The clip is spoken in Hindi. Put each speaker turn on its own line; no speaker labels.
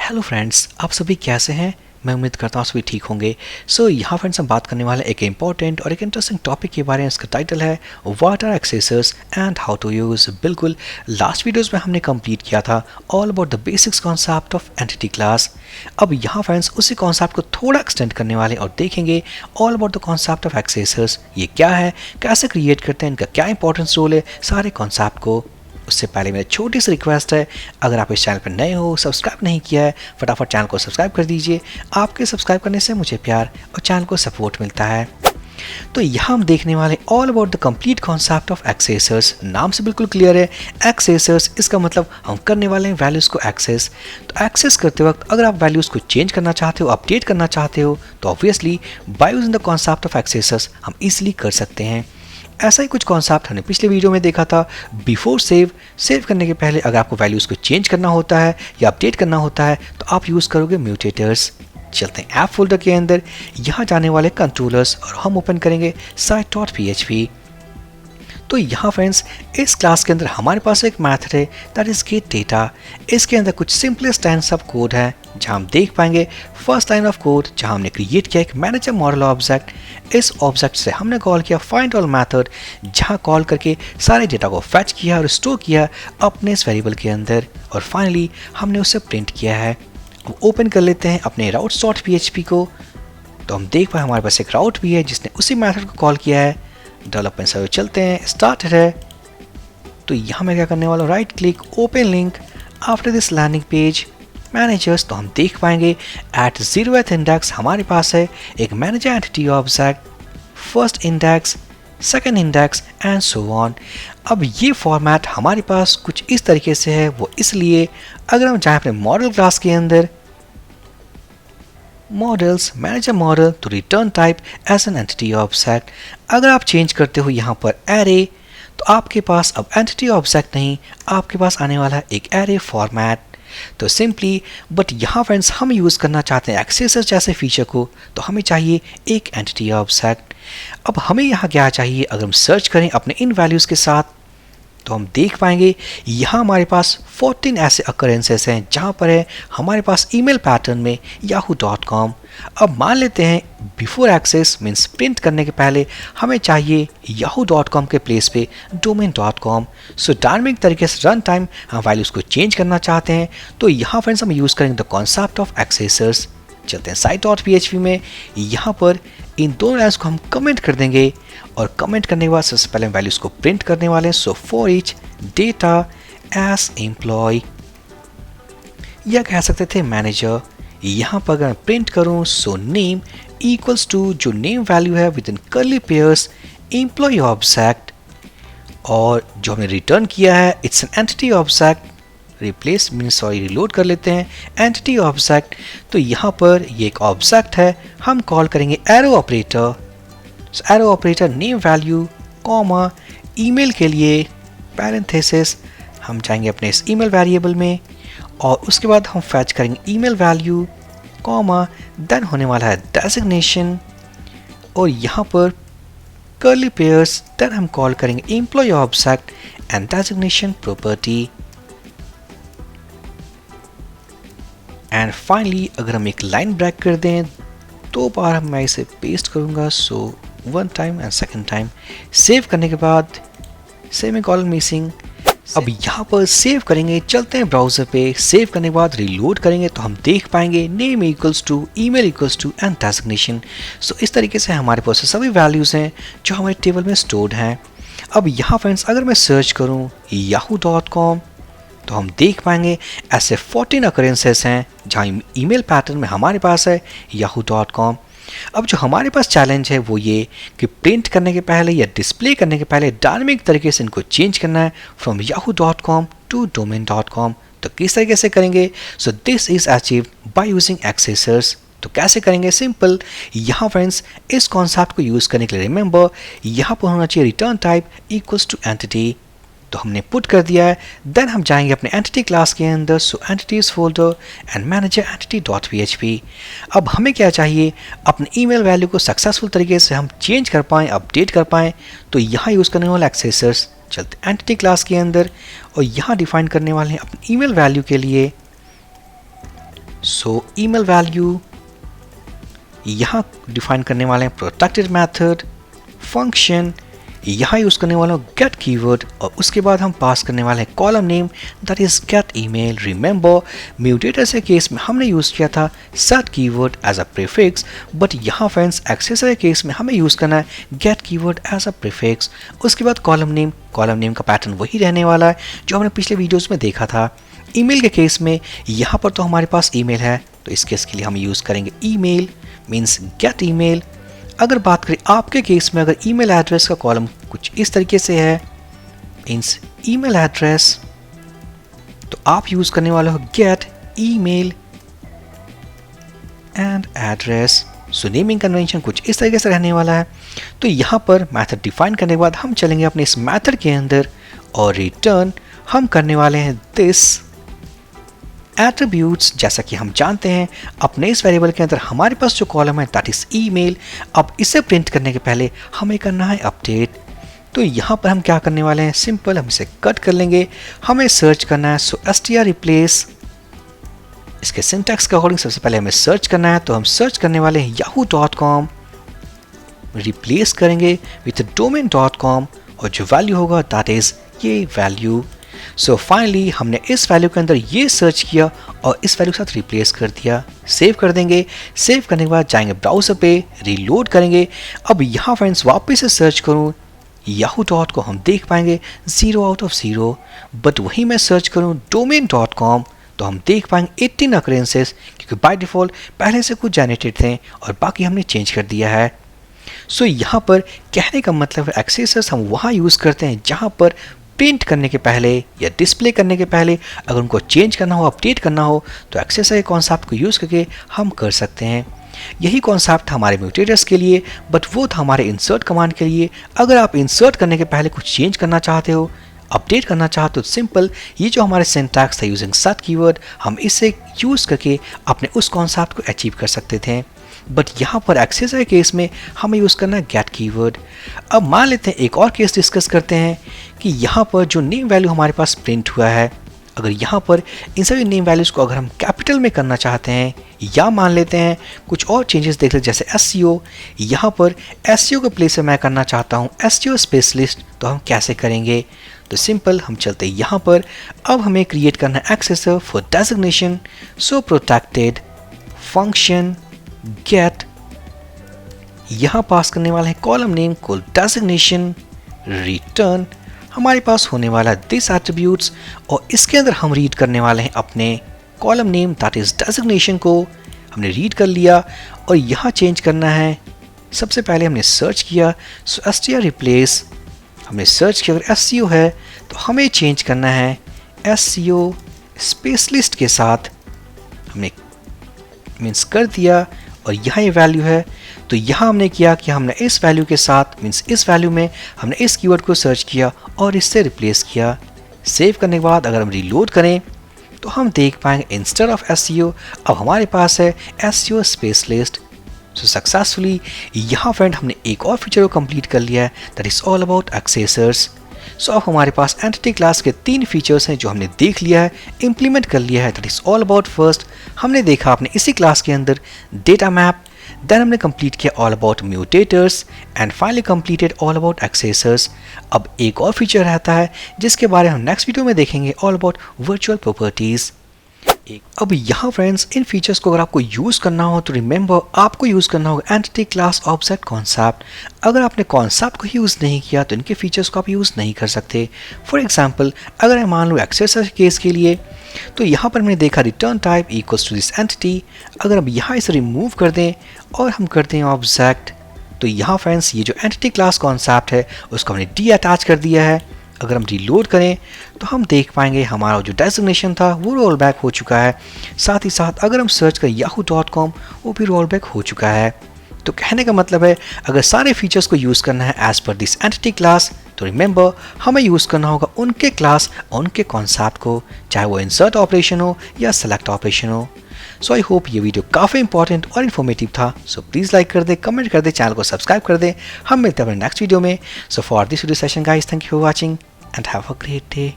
हेलो फ्रेंड्स, आप सभी कैसे हैं? मैं उम्मीद करता हूँ सभी ठीक होंगे। यहाँ फ्रेंड्स हम बात करने वाले एक इम्पॉर्टेंट और एक इंटरेस्टिंग टॉपिक के बारे में। इसका टाइटल है what are accessors and how to use. बिल्कुल लास्ट वीडियोस में हमने कंप्लीट किया था all about the basics concept of entity class. अब यहाँ फ्रेंड्स उसी कॉन्सेप्ट को थोड़ा एक्सटेंड करने वाले और देखेंगे all about the concept of accessors. ये क्या है, कैसे क्रिएट करते हैं, इनका क्या इंपॉर्टेंस रोल है, सारे कॉन्सेप्ट को। उससे पहले मेरी छोटी सी रिक्वेस्ट है, अगर आप इस चैनल पर नए हो, सब्सक्राइब नहीं किया है, फटाफट चैनल को सब्सक्राइब कर दीजिए। आपके सब्सक्राइब करने से मुझे प्यार और चैनल को सपोर्ट मिलता है। तो यहाँ हम देखने वाले all about the complete concept of accessors. नाम से बिल्कुल क्लियर है, एक्सेसर्स इसका मतलब हम करने वाले हैं वैल्यूज़ को एक्सेस। तो एक्सेस करते वक्त अगर आप वैल्यूज़ को चेंज करना चाहते हो, अपडेट करना चाहते हो, तो obviously by using the concept of accessors हम इजीली कर सकते हैं। ऐसा ही कुछ कॉन्सेप्ट हमने पिछले वीडियो में देखा था। बिफोर सेव करने के पहले अगर आपको वैल्यूज़ को चेंज करना होता है या अपडेट करना होता है तो आप यूज़ करोगे म्यूटेटर्स। चलते हैं ऐप फोल्डर के अंदर, यहाँ जाने वाले कंट्रोलर्स और हम ओपन करेंगे site.php। तो यहाँ फ्रेंड्स इस क्लास के अंदर हमारे पास एक मेथड है दैट इज गेट डेटा। इसके अंदर कुछ सिंपलेस्ट लाइन्स ऑफ कोड है जहाँ हम देख पाएंगे फर्स्ट लाइन ऑफ कोड जहाँ हमने क्रिएट किया एक मैनेजर मॉडल ऑब्जेक्ट। इस ऑब्जेक्ट से हमने कॉल किया फाइंड ऑल मेथड, जहाँ कॉल करके सारे डेटा को फैच किया और स्टोर किया अपने इस वेरिएबल के अंदर, और फाइनली हमने उसे प्रिंट किया है। अब ओपन कर लेते हैं अपने routes.php को। तो हम देख पाए हमारे पास एक राउट भी है जिसने उसी मेथड को कॉल किया है। डेवलपमेंट सर्वर चलते हैं, स्टार्टेड है। तो यहाँ मैं क्या करने वाला हूँ, right click, open link, after this landing page managers. तो हम देख पाएंगे एट 0th इंडेक्स हमारे पास है एक manager entity object, first index, second index and so on. अब ये फॉर्मेट हमारे पास कुछ इस तरीके से है, वो इसलिए अगर हम जाएँ अपने मॉडल क्लास के अंदर, मॉडल्स, मैनेजर मॉडल, तो return type as an entity object. अगर आप चेंज करते हो यहाँ पर एरे, तो आपके पास अब एंटिटी ऑब्जेक्ट नहीं, आपके पास आने वाला है एक एरे फॉर्मेट। तो सिंपली बट यहाँ फ्रेंड्स हम यूज़ करना चाहते हैं एक्सेसर्स जैसे फीचर को, तो हमें चाहिए एक एंटिटी ऑब्जेक्ट। अब हमें यहाँ क्या चाहिए, अगर हम सर्च करें अपने इन वैल्यूज़ के साथ तो हम देख पाएंगे यहाँ हमारे पास 14 ऐसे अकरेंसेस हैं जहाँ पर है हमारे पास ईमेल पैटर्न में yahoo.com। अब मान लेते हैं बिफोर एक्सेस मीन्स प्रिंट करने के पहले हमें चाहिए yahoo.com के प्लेस पे domain.com। सो डायनामिक तरीके से रन टाइम हम वैल्यूज़ को चेंज करना चाहते हैं, तो यहाँ फ्रेंड्स हम यूज़ करेंगे द कॉन्सेप्ट ऑफ एक्सेसर्स। चलते हैं site.php में, यहाँ पर इन दोनों लाइन्स को हम कमेंट कर देंगे और कमेंट करने के बाद सबसे पहले हम वैल्यूज़ को प्रिंट करने वाले हैं। So for each data as employee, या कह सकते थे मैनेजर। यहाँ पर अगर मैं प्रिंट करूँ सो नेम इक्वल्स टू जो नेम वैल्यू है within curly pairs employee object, और जो हमने रिटर्न किया है it's an entity object. Replace mean sorry reload कर लेते हैं एंटिटी ऑब्जेक्ट। तो यहाँ पर ये एक ऑब्जेक्ट है, हम कॉल करेंगे arrow operator. Arrow operator name value comma email के लिए पैरेंथेसिस, हम जाएंगे अपने इस ईमेल वेरिएबल में और उसके बाद हम फैच करेंगे ईमेल वैल्यू कॉमा, देन होने वाला है डेजिग्नेशन और यहाँ पर कर्ली पेयर्स, देन हम कॉल करेंगे employee object and designation property. And finally अगर हम एक लाइन ब्रेक कर दें, दो बार मैं इसे पेस्ट करूँगा, so one time and second time. Save करने के बाद सेमीकोलन मिसिंग। अब यहाँ पर सेव करेंगे, चलते हैं ब्राउज़र पे। सेव करने के बाद रिलोड करेंगे तो हम देख पाएंगे name equals to email equals to and designation. So इस तरीके से हमारे पास सभी वैल्यूज़ हैं जो हमारे टेबल में स्टोर्ड हैं। अब यहाँ फ्रेंड्स अगर मैं सर्च करूँ yahoo.com तो हम देख पाएंगे ऐसे 14 अकरेंसेस हैं जहाँ ईमेल पैटर्न में हमारे पास है yahoo.com। अब जो हमारे पास चैलेंज है वो ये कि प्रिंट करने के पहले या डिस्प्ले करने के पहले डायनामिक तरीके से इनको चेंज करना है फ्रॉम yahoo.com टू domain.com। तो किस तरीके से करेंगे, so this is achieved by using accessors. तो कैसे करेंगे, सिंपल। यहाँ फ्रेंड्स इस कॉन्सेप्ट को यूज़ करने के लिए रिमेंबर यहाँ पर होना चाहिए return type equals to entity. तो हमने पुट कर दिया है। देन हम जाएंगे अपने एंटिटी क्लास के अंदर, so entities folder and manager entity dot php। अब हमें क्या चाहिए, अपने ईमेल वैल्यू को सक्सेसफुल तरीके से हम चेंज कर पाएँ, अपडेट कर पाएँ, तो यहाँ यूज़ करने वाला एक्सेसर्स। चलते एंटिटी क्लास के अंदर और यहाँ डिफाइन करने वाले हैं अपने ईमेल वैल्यू के लिए सो ईमेल वैल्यू यहाँ डिफाइन करने वाले हैं प्रोटेक्टेड मेथड, फंक्शन यहाँ यूज करने वाला हूँ गेट कीवर्ड, और उसके बाद हम पास करने वाले हैं column name that is get email. Remember mutators के केस में हमने यूज किया था set keyword as a prefix, but यहाँ फ्रेंड्स एक्सेसर के केस में हमें यूज करना है get keyword as a prefix. उसके बाद कॉलम नेम का पैटर्न वही रहने वाला है जो हमने पिछले वीडियोज में देखा था। ईमेल के केस में यहाँ पर तो हमारे पास ईमेल है, तो इस केस के लिए हम यूज करेंगे ईमेल मीन्स गेट ईमेल। अगर बात करें आपके केस में, अगर ईमेल एड्रेस का कॉलम कुछ इस तरीके से है मीन्स ईमेल एड्रेस, तो आप यूज करने वाले हो gate email and address. So naming convention कुछ इस तरीके से रहने वाला है। तो यहाँ पर मेथड डिफाइन करने के बाद हम चलेंगे अपने इस मेथड के अंदर और रिटर्न हम करने वाले हैं दिस एट्रीब्यूट्स। जैसा कि हम जानते हैं अपने इस वेरिएबल के अंदर हमारे पास जो कॉलम है दैट इज ईमेल। अब इसे प्रिंट करने के पहले हमें करना है अपडेट। तो यहाँ पर हम क्या करने वाले हैं, सिंपल हम इसे कट कर लेंगे, हमें सर्च करना है। सो str रिप्लेस, इसके सिंटैक्स के अकॉर्डिंग सबसे पहले हमें सर्च करना है, तो हम सर्च करने वाले हैं yahoo.com, रिप्लेस करेंगे विथ domain.com और जो वैल्यू होगा दैट इज ये वैल्यू। सो फाइनली हमने इस वैल्यू के अंदर ये सर्च किया और इस वैल्यू के साथ रिप्लेस कर दिया। सेव कर देंगे, सेव करने के बाद जाएंगे ब्राउजर पे, रीलोड करेंगे। अब यहाँ फ्रेंड्स वापस से सर्च करूँ yahoo.com को हम देख पाएंगे 0 आउट ऑफ 0, बट वहीं मैं सर्च करूँ domain.com तो हम देख पाएंगे 18 अकरेंसेस, क्योंकि बाय डिफ़ॉल्ट पहले से कुछ जनरेटेड थे और बाकी हमने चेंज कर दिया है। सो यहाँ पर कहने का मतलब है एक्सेसर्स हम वहाँ यूज़ करते हैं जहाँ पर प्रिंट करने के पहले या डिस्प्ले करने के पहले अगर उनको चेंज करना हो, अपडेट करना हो, तो एक्सेसर के कॉन्सेप्ट को यूज़ करके हम कर सकते हैं। यही कॉन्सेप्ट था हमारे म्यूटेटर्स के लिए, बट वो था हमारे इंसर्ट कमांड के लिए। अगर आप इंसर्ट करने के पहले कुछ चेंज करना चाहते हो, अपडेट करना चाहते हो, तो सिंपल ये जो हमारे सिंटैक्स था यूजिंग सेट कीवर्ड, हम इसे यूज़ करके अपने उस कॉन्सेप्ट को अचीव कर सकते थे। बट यहाँ पर एक्सेसर के केस में हमें यूज़ करना है गेट कीवर्ड। अब मान लेते हैं एक और केस डिस्कस करते हैं कि यहाँ पर जो नेम वैल्यू हमारे पास प्रिंट हुआ है, अगर यहाँ पर इन सभी नेम वैल्यूज़ को अगर हम कैपिटल में करना चाहते हैं, या मान लेते हैं कुछ और चेंजेस देख लेते जैसे SEO, यहाँ पर SEO के प्लेस में मैं करना चाहता हूँ SEO स्पेशलिस्ट, तो हम कैसे करेंगे? तो सिंपल हम चलते हैं यहाँ पर। अब हमें क्रिएट करना है accessor for designation. So protected function get, यहाँ पास करने वाला है कॉलम नेम को डेजिग्नेशन, रिटर्न हमारे पास होने वाला है दिस एट्रीब्यूट्स, और इसके अंदर हम रीड करने वाले हैं अपने column name that is designation को हमने रीड कर लिया। और यहाँ चेंज करना है, सबसे पहले हमने सर्च किया, सो str रिप्लेस, हमने सर्च किया अगर SEO है तो हमें चेंज करना है SEO स्पेशलिस्ट के साथ, हमने मीन्स कर दिया। और यहाँ ये वैल्यू है, तो यहाँ हमने किया कि हमने इस वैल्यू के साथ मीन्स इस वैल्यू में हमने इस कीवर्ड को सर्च किया और इससे रिप्लेस किया। सेव करने के बाद अगर हम रीलोड करें तो हम देख पाएंगे इंस्टेड ऑफ SEO अब हमारे पास है SEO स्पेशलिस्ट। सो सक्सेसफुली यहाँ फ्रेंड हमने एक और फीचर को कंप्लीट कर लिया है, that is all about accessors. सो अब हमारे पास एंटिटी क्लास के 3 फीचर्स हैं जो हमने देख लिया है, इम्प्लीमेंट कर लिया है। That is all about first हमने देखा अपने इसी क्लास के अंदर डेटा मैप, देन हमने कंप्लीट किया all about mutators and finally completed all about accessors. अब एक और फीचर रहता है जिसके बारे में हम नेक्स्ट वीडियो में देखेंगे, ऑल अबाउट वर्चुअल प्रॉपर्टीज। अब यहाँ फ्रेंड्स इन फीचर्स को अगर आपको यूज़ करना हो तो रिमेंबर आपको यूज़ करना होगा एंटिटी क्लास ऑब्जेक्ट कॉन्सेप्ट। अगर आपने कॉन्सेप्ट को यूज़ नहीं किया तो इनके फीचर्स को आप यूज़ नहीं कर सकते। फॉर एग्जांपल अगर मैं मान लूँ एक्सेसर केस के लिए, तो यहाँ पर मैंने देखा return type equals to this entity. अगर हम यहाँ इसे रिमूव कर दें और हम करते हैं ऑब्जेक्ट, तो यहाँ फ्रेंड्स ये जो एंटिटी क्लास कॉन्सेप्ट है उसको हमने डी अटैच कर दिया है। अगर हम रीलोड करें तो हम देख पाएंगे हमारा जो डेजिग्नेशन था वो रोल बैक हो चुका है। साथ ही साथ अगर हम सर्च करें yahoo.com वो भी रोल बैक हो चुका है। तो कहने का मतलब है अगर सारे फीचर्स को यूज़ करना है as per this entity class, तो रिमेंबर हमें यूज़ करना होगा उनके क्लास और उनके कॉन्सेप्ट को, चाहे वो इंसर्ट ऑपरेशन हो या सेलेक्ट ऑपरेशन हो। सो आई होप ये वीडियो काफ़ी इंपॉर्टेंट और इन्फॉर्मेटिव था। सो प्लीज़ लाइक कर दे, कमेंट कर दे, चैनल को सब्सक्राइब कर दे। हम मिलते हैं अपने नेक्स्ट वीडियो में। So for this video session guys, thank you for watching and have a great day.